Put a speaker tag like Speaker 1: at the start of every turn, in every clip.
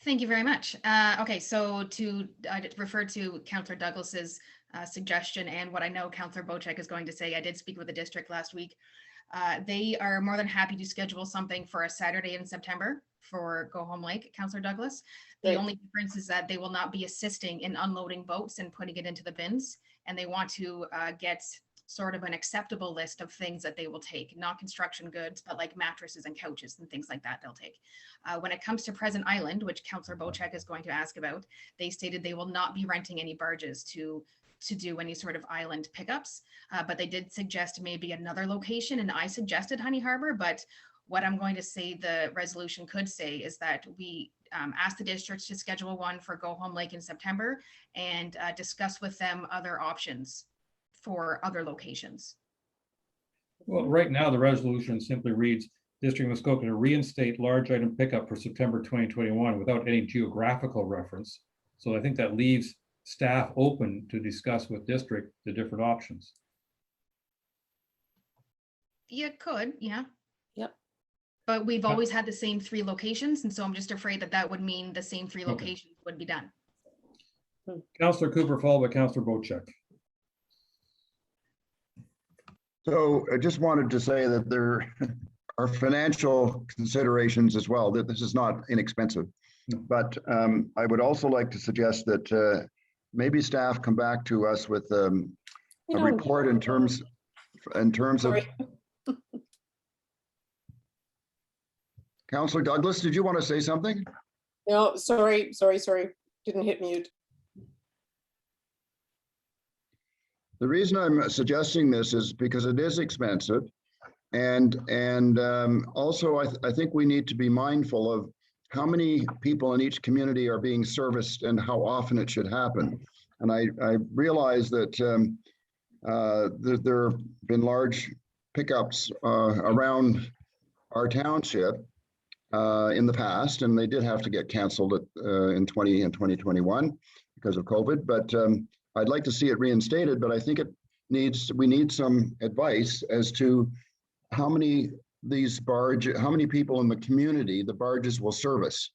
Speaker 1: Thank you very much. Okay, so to refer to Councillor Douglas's suggestion and what I know Councillor Bocek is going to say, I did speak with the district last week. They are more than happy to schedule something for a Saturday in September for Go Home Lake, Councillor Douglas. The
Speaker 2: Right.
Speaker 1: only difference is that they will not be assisting in unloading boats and putting it into the bins. And they want to get sort of an acceptable list of things that they will take, not construction goods, but like mattresses and couches and things like that they'll take. When it comes to Present Island, which Councillor Bocek is going to ask about, they stated they will not be renting any barges to do any sort of island pickups, but they did suggest maybe another location, and I suggested Honey Harbor, but what I'm going to say the resolution could say is that we ask the districts to schedule one for Go Home Lake in September and discuss with them other options for other locations.
Speaker 3: Well, right now, the resolution simply reads, District of Muskoka to reinstate large item pickup for September 2021 without any geographical reference. So I think that leaves staff open to discuss with district the different options.
Speaker 1: You could, yeah.
Speaker 2: Yep.
Speaker 1: But we've always had the same 3 locations, and so I'm just afraid that that would mean the same 3
Speaker 3: Okay.
Speaker 1: locations would be done.
Speaker 3: Councillor Cooper, followed by Councillor Bocek.
Speaker 4: So I just wanted to say that there are financial considerations as well, that this is not inexpensive.
Speaker 3: No.
Speaker 4: But I would also like to suggest that maybe staff come back to us with a report in terms of.
Speaker 2: Sorry.
Speaker 4: Councillor Douglas, did you want to say something?
Speaker 2: No, sorry. Didn't hit mute.
Speaker 4: The reason I'm suggesting this is because it is expensive. And also I think we need to be mindful of how many people in each community are being serviced and how often it should happen. And I realize that there have been large pickups around our township in the past, and they did have to get canceled in 2021 because of COVID. But I'd like to see it reinstated, but I think we need some advice as to how many people in the community the barges will service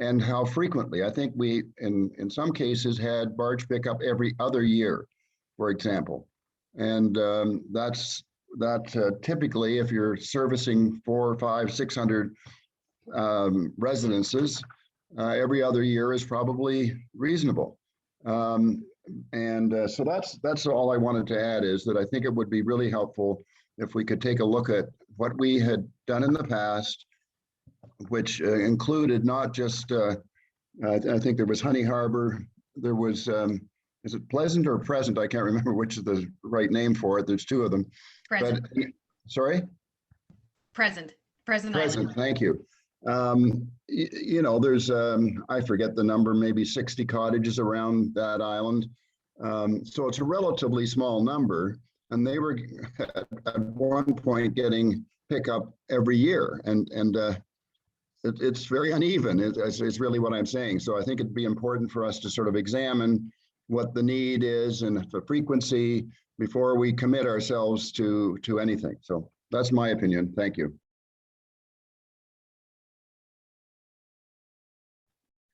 Speaker 4: and how frequently. I think we, in some cases, had barge pickup every other year, for example. And that typically, if you're servicing 400, 500, 600 residences, every other year is probably reasonable. So that's all I wanted to add, is that I think it would be really helpful if we could take a look at what we had done in the past, which included not just, I think there was Honey Harbor, there was, is it Pleasant or Present? I can't remember which is the right name for it. There's 2 of them.
Speaker 1: Present.
Speaker 4: But, sorry?
Speaker 1: Present
Speaker 4: Present,
Speaker 1: Island.
Speaker 4: thank you. You know, there's, I forget the number, maybe 60 cottages around that island. So it's a relatively small number, and they were at one point getting pickup every year, and it's very uneven. It's really what I'm saying. So I think it'd be important for us to sort of examine what the need is and the frequency before we commit ourselves to anything. So that's my opinion. Thank you.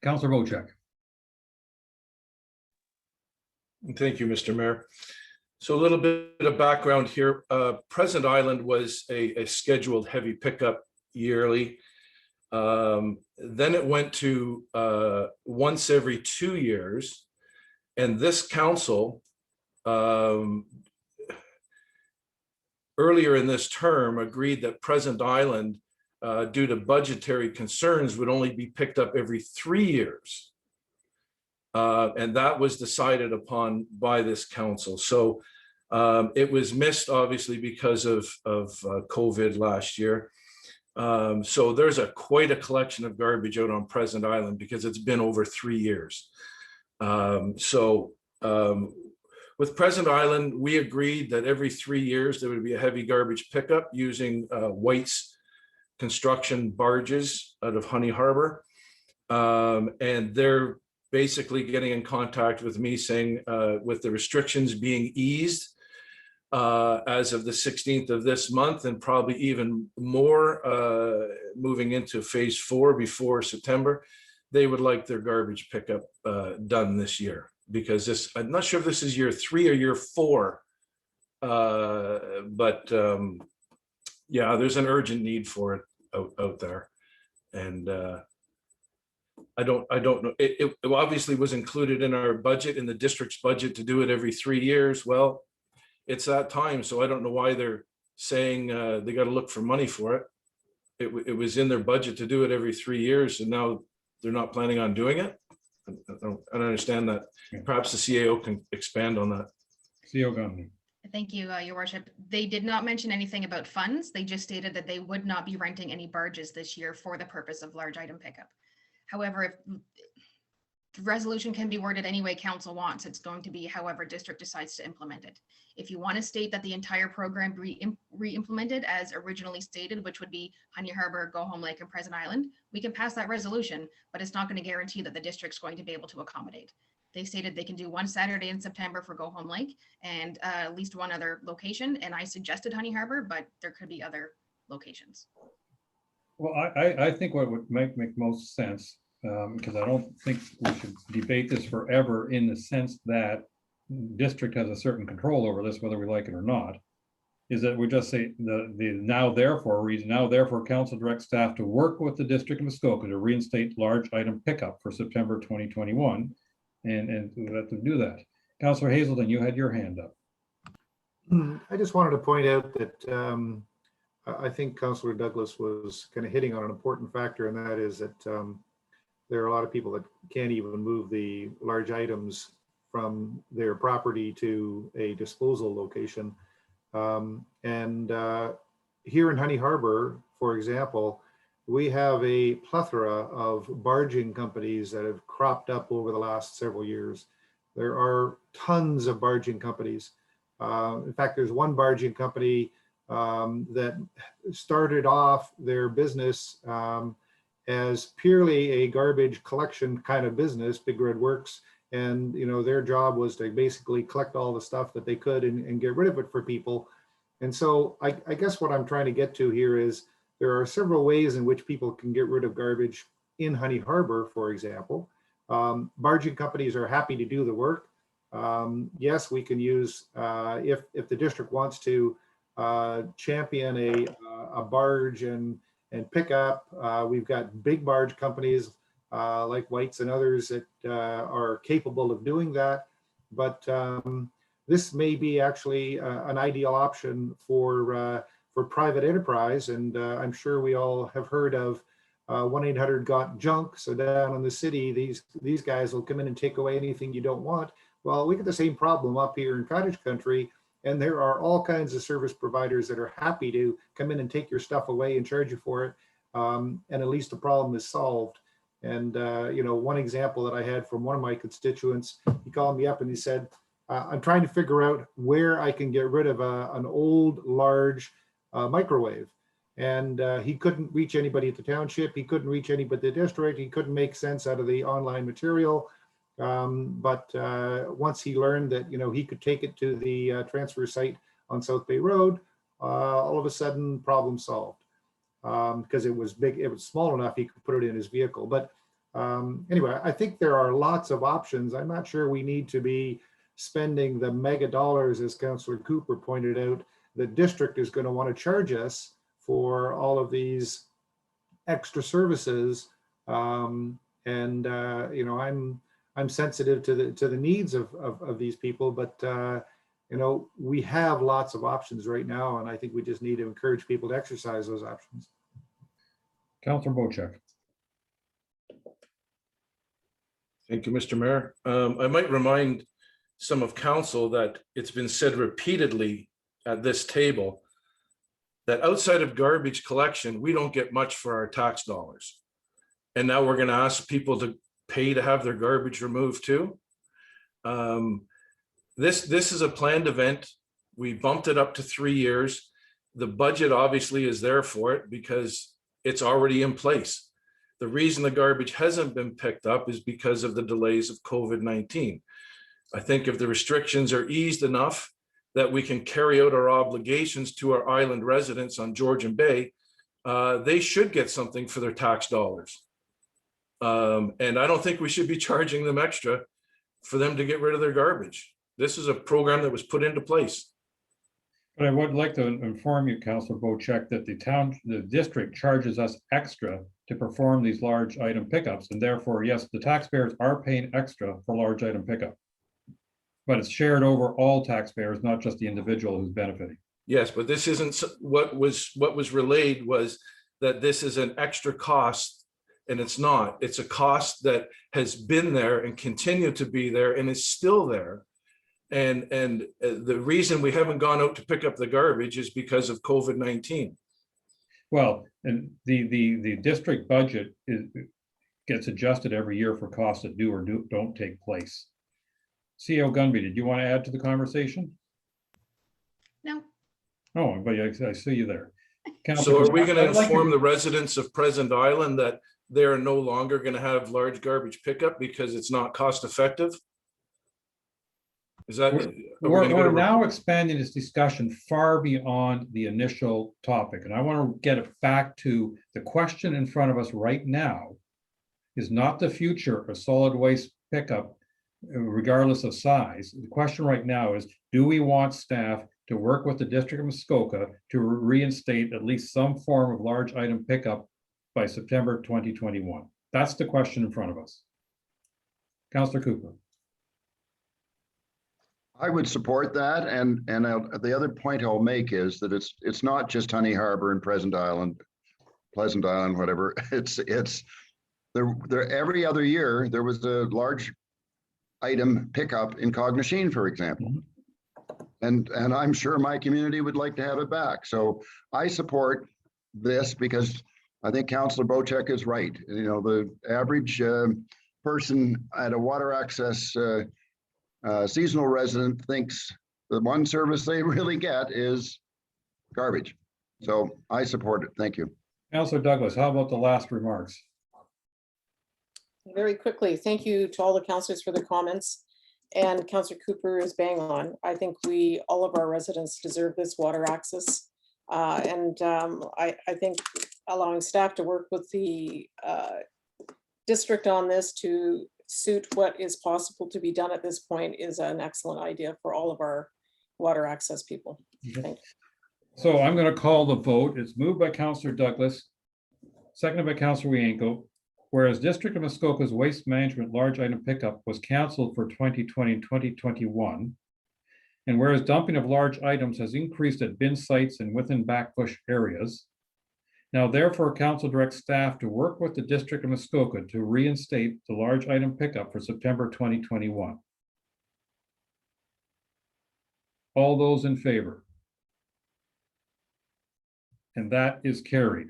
Speaker 3: Councillor Bocek.
Speaker 5: Thank you, Mr. Mayor. So a little bit of background here. Present Island was a scheduled heavy pickup yearly. Then it went to once every 2 years. And this council, earlier in this term, agreed that Present Island, due to budgetary concerns, would only be picked up every 3 years. And that was decided upon by this council. So it was missed, obviously, because of COVID last year. So there's quite a collection of garbage out on Present Island because it's been over 3 years. With Present Island, we agreed that every 3 years there would be a heavy garbage pickup using White's construction barges out of Honey Harbor. And they're basically getting in contact with me saying with the restrictions being eased as of the 16th of this month, and probably even more moving into phase 4 before September, they would like their garbage pickup done this year, because I'm not sure if this is year 3 or year 4. But yeah, there's an urgent need for it out there. And I don't know. It obviously was included in our budget, in the district's budget, to do it every 3 years. Well, it's that time, so I don't know why they're saying they got to look for money for it. It was in their budget to do it every 3 years, and now they're not planning on doing it. I don't understand that. Perhaps the CAO can expand on that.
Speaker 3: CO Gumney.
Speaker 1: Thank you, Your Worship. They did not mention anything about funds. They just stated that they would not be renting any barges this year for the purpose of large item pickup. However, if the resolution can be worded any way council wants, it's going to be however district decides to implement it. If you want to state that the entire program re-implemented as originally stated, which would be Honey Harbor, Go Home Lake, and Present Island, we can pass that resolution, but it's not going to guarantee that the district's going to be able to accommodate. They stated they can do one Saturday in September for Go Home Lake and at least one other location. And I suggested Honey Harbor, but there could be other locations.
Speaker 3: Well, I think what would make most sense, because I don't think we should debate this forever in the sense that district has a certain control over this, whether we like it or not, is that we just say the now therefore reason, now therefore council directs staff to work with the district of Muskoka to reinstate large item pickup for September 2021 and let them do that. Councillor Hazelton, you had your hand up.
Speaker 6: I just wanted to point out that I think Councillor Douglas was kind of hitting on an important factor, and that is that there are a lot of people that can't even move the large items from their property to a disposal location. Here in Honey Harbor, for example, we have a plethora of barging companies that have cropped up over the last several years. There are tons of barging companies. In fact, there's one barging company that started off their business as purely a garbage collection kind of business, Big Red Works. And their job was to basically collect all the stuff that they could and get rid of it for people. And so I guess what I'm trying to get to here is there are several ways in which people can get rid of garbage in Honey Harbor, for example. Barging companies are happy to do the work. Yes, we can use, if the district wants to champion a barge and pick up, we've got big barge companies like White's and others that are capable of doing that. But this may be actually an ideal option for private enterprise. And I'm sure we all have heard of 1-800-GOT-JUNK. So down in the city, these guys will come in and take away anything you don't want. Well, we get the same problem up here in cottage country. And there are all kinds of service providers that are happy to come in and take your stuff away and charge you for it. And at least the problem is solved. And, one example that I had from one of my constituents, he called me up and he said, I'm trying to figure out where I can get rid of an old, large microwave. And he couldn't reach anybody at the township. He couldn't reach anybody at the district. He couldn't make sense out of the online material. But once he learned that, he could take it to the transfer site on South Bay Road, all of a sudden problem solved. Because it was big, it was small enough he could put it in his vehicle. But anyway, I think there are lots of options. I'm not sure we need to be spending the mega dollars, as Councillor Cooper pointed out. The district is going to want to charge us for all of these extra services. I'm sensitive to the needs of these people, but we have lots of options right now, and I think we just need to encourage people to exercise those options.
Speaker 3: Councillor Bochek.
Speaker 5: Thank you, Mr. Mayor. I might remind some of council that it's been said repeatedly at this table that outside of garbage collection, we don't get much for our tax dollars. And now we're going to ask people to pay to have their garbage removed too. This is a planned event. We bumped it up to 3 years. The budget obviously is there for it because it's already in place. The reason the garbage hasn't been picked up is because of the delays of COVID-19. I think if the restrictions are eased enough that we can carry out our obligations to our island residents on Georgian Bay, they should get something for their tax dollars. And I don't think we should be charging them extra for them to get rid of their garbage. This is a program that was put into place.
Speaker 3: But I would like to inform you, Councillor Bocek, that the district charges us extra to perform these large item pickups, and therefore, yes, the taxpayers are paying extra for large item pickup. But it's shared over all taxpayers, not just the individual who's benefiting.
Speaker 5: Yes, but this isn't what was relayed was that this is an extra cost, and it's not. It's a cost that has been there and continued to be there and is still there. And the reason we haven't gone out to pick up the garbage is because of COVID-19.
Speaker 3: Well, and the district budget gets adjusted every year for costs that do or don't take place. CEO Gunby, did you want to add to the conversation?
Speaker 1: No,
Speaker 3: Oh, but I see you there.
Speaker 5: So are we going to
Speaker 3: I'd like
Speaker 5: inform the residents of Pleasant Island that they're no longer going to have large garbage pickup because it's not cost effective? Is that?
Speaker 3: We're now expanding this discussion far beyond the initial topic, and I want to get it back to the question in front of us right now is not the future of solid waste pickup, regardless of size. The question right now is, do we want staff to work with the District of Muskoka to reinstate at least some form of large item pickup by September 2021? That's the question in front of us. Councillor Cooper.
Speaker 4: I would support that, and the other point I'll make is that it's not just Honey Harbor and Pleasant Island, whatever. It's there every other year there was a large item pickup in Cognachine, for example, and I'm sure my community would like to have it back. So I support this because I think Councillor Bocek is right. You know, the average person at a water access seasonal resident thinks the one service they really get is garbage. So I support it. Thank you.
Speaker 3: Councillor Douglas, how about the last remarks?
Speaker 2: Very quickly, thank you to all the councillors for their comments. And Councillor Cooper is bang on. I think all of our residents deserve this water access. I think allowing staff to work with the district on this to suit what is possible to be done at this point is an excellent idea for all of our water access people. Thank you.
Speaker 3: So I'm going to call the vote. It's moved by Councillor Douglas, seconded by Councillor Wienko. Whereas District of Muskoka's waste management large item pickup was canceled for 2020 and 2021, and whereas dumping of large items has increased at bin sites and within backbush areas, now therefore council directs staff to work with the District of Muskoka to reinstate the large item pickup for September 2021. All those in favor? And that is carried.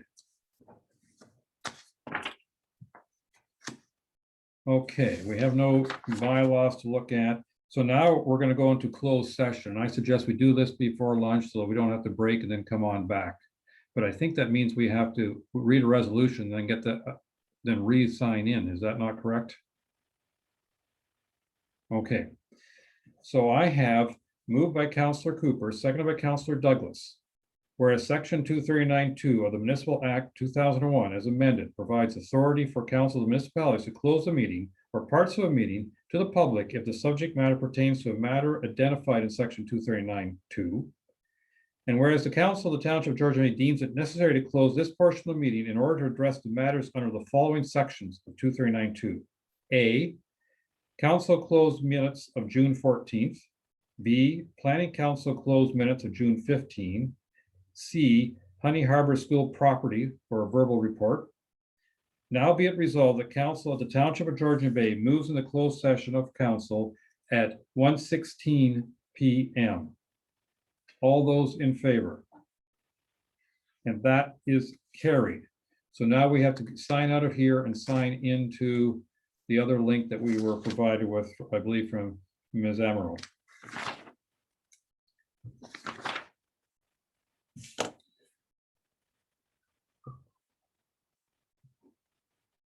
Speaker 3: Okay, we have no bylaws to look at. So now we're going to go into closed session. I suggest we do this before lunch so we don't have to break and then come on back. But I think that means we have to read a resolution, then get the, then re-sign in. Is that not correct? Okay. So I have moved by Councillor Cooper, seconded by Councillor Douglas. Whereas Section 239(2) of the Municipal Act 2001 as amended provides authority for council of municipalities to close a meeting or parts of a meeting to the public if the subject matter pertains to a matter identified in Section 239(2). And whereas the council of the Township of Georgian Bay deems it necessary to close this portion of the meeting in order to address the matters under the following sections of 239(2). A, council closed minutes of June 14th. B, planning council closed minutes of June 15. C, Honey Harbor School property for a verbal report. Now be it resolved that council of the Township of Georgian Bay moves in the closed session of council at 1:16 p.m. All those in favor? And that is carried. So now we have to sign out of here and sign into the other link that we were provided with, I believe, from Ms. Amaro.